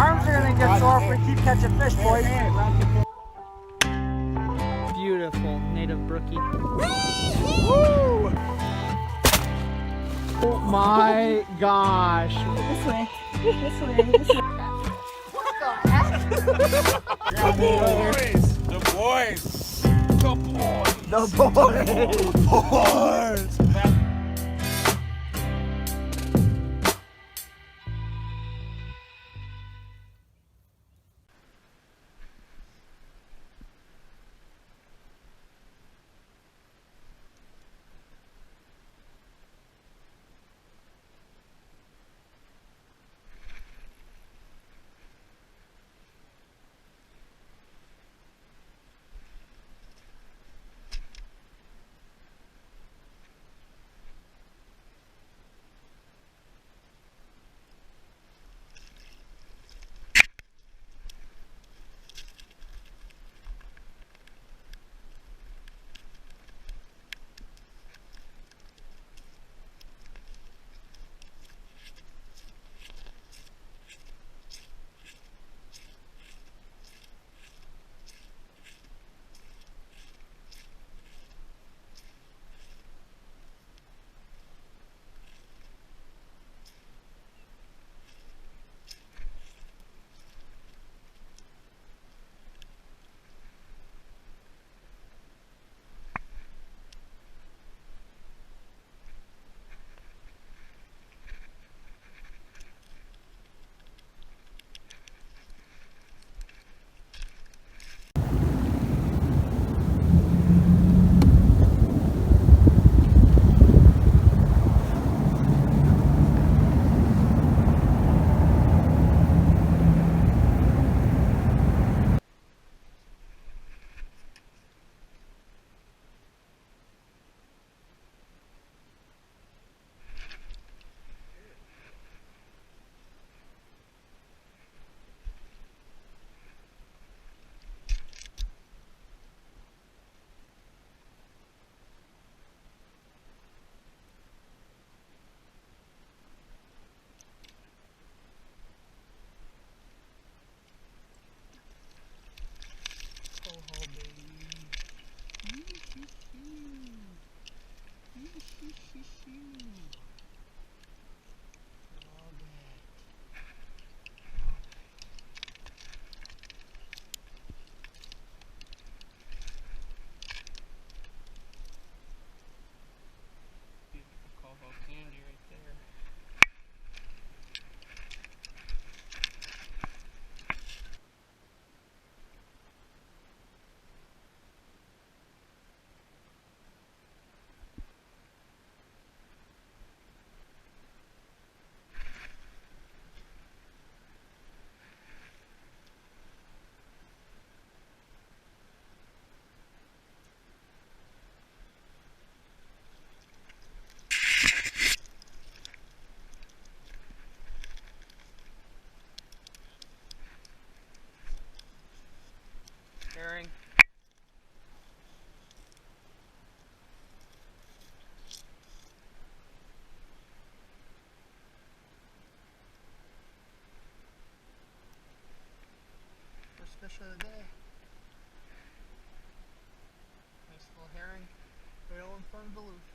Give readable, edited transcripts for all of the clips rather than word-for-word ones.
Arms are gonna get sore if we keep catching fish, boys. Beautiful native brookie. Woo! Oh my gosh. This way. This way. This way. What the heck? The boys. The boys. The boys. Herring. First fish of the day. Nice little herring. Right in front of Duluth.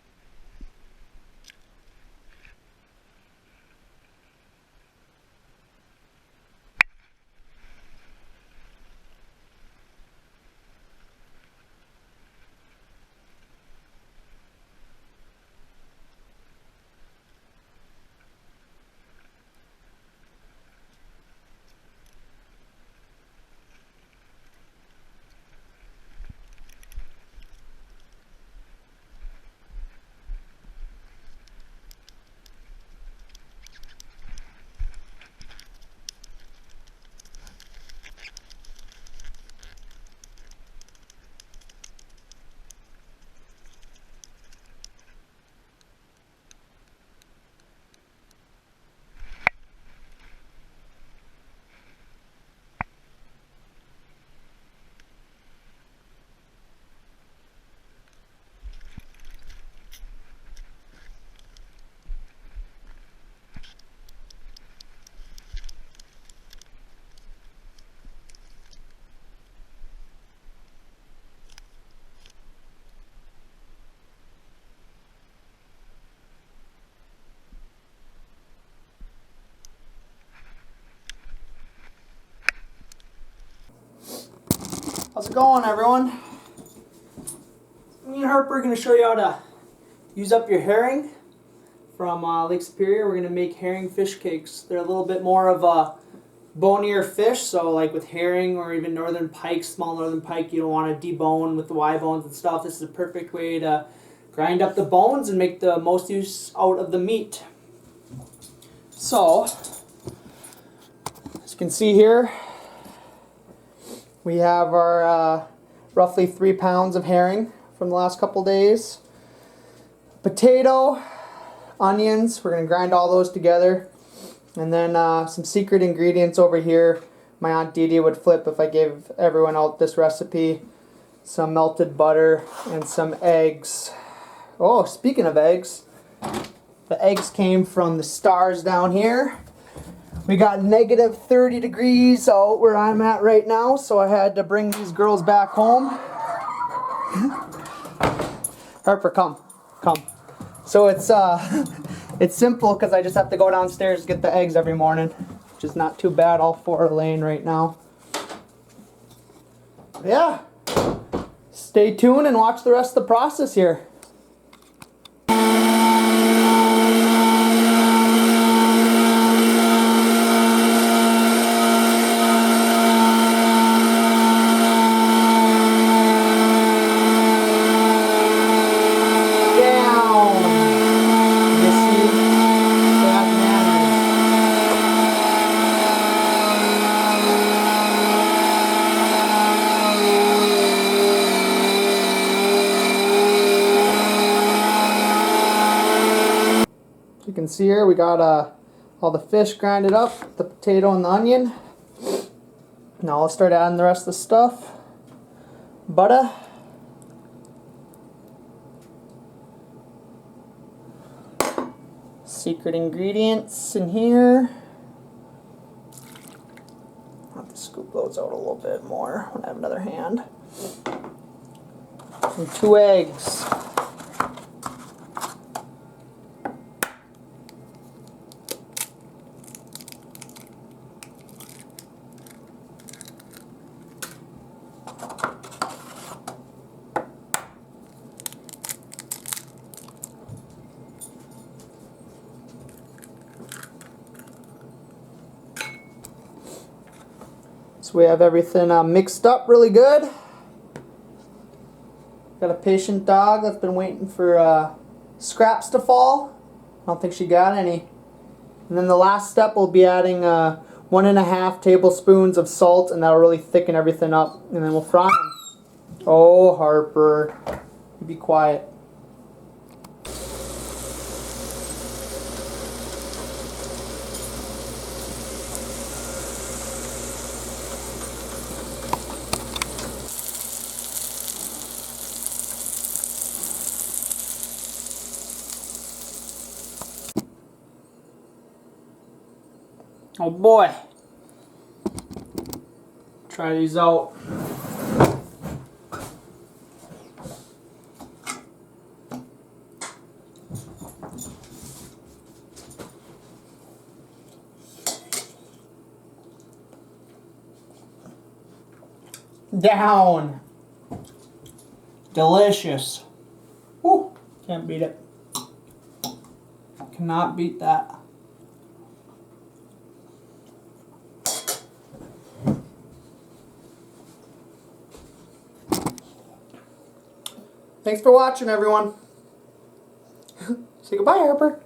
going, everyone? Me and Harper are going to show you how to use up your herring from Lake Superior. We're going to make herring fish cakes. They're a little bit more of a bonier fish, so like with herring or even northern pike, small northern pike, you don't want to debone with the Y bones and stuff. This is a perfect way to grind up the bones and make the most use out of the meat. So, as you can see here, we have our roughly 3 pounds of herring from the last couple days. Potato, onions, we're going to grind all those together. And then some secret ingredients over here. My Aunt Dee Dee would flip if I gave everyone out this recipe. Some melted butter and some eggs. Oh, speaking of eggs, the eggs came from the stars down here. We got negative 30 degrees out where I'm at right now, so I had to bring these girls back home. Harper, come. So it's simple because I just have to go downstairs to get the eggs every morning, which is not too bad. All 4 are laying right now. Yeah, stay tuned and watch the rest of the process here. You can see here we got all the fish grinded up, the potato and the onion. Now I'll start adding the rest of the stuff. Butter. Secret ingredients in here. I'll have to scoop those out a little bit more when I have another hand. And 2 eggs. So we have everything mixed up really good. Got a patient dog that's been waiting for scraps to fall. I don't think she got any. And then the last step we'll be adding 1.5 tablespoons of salt, and that'll really thicken everything up. And then we'll fry them. Oh, Harper, you be quiet. Oh boy. Try these out. Down. Delicious. Woo. Can't beat it. Cannot beat that. Thanks for watching, everyone. Say goodbye, Harper.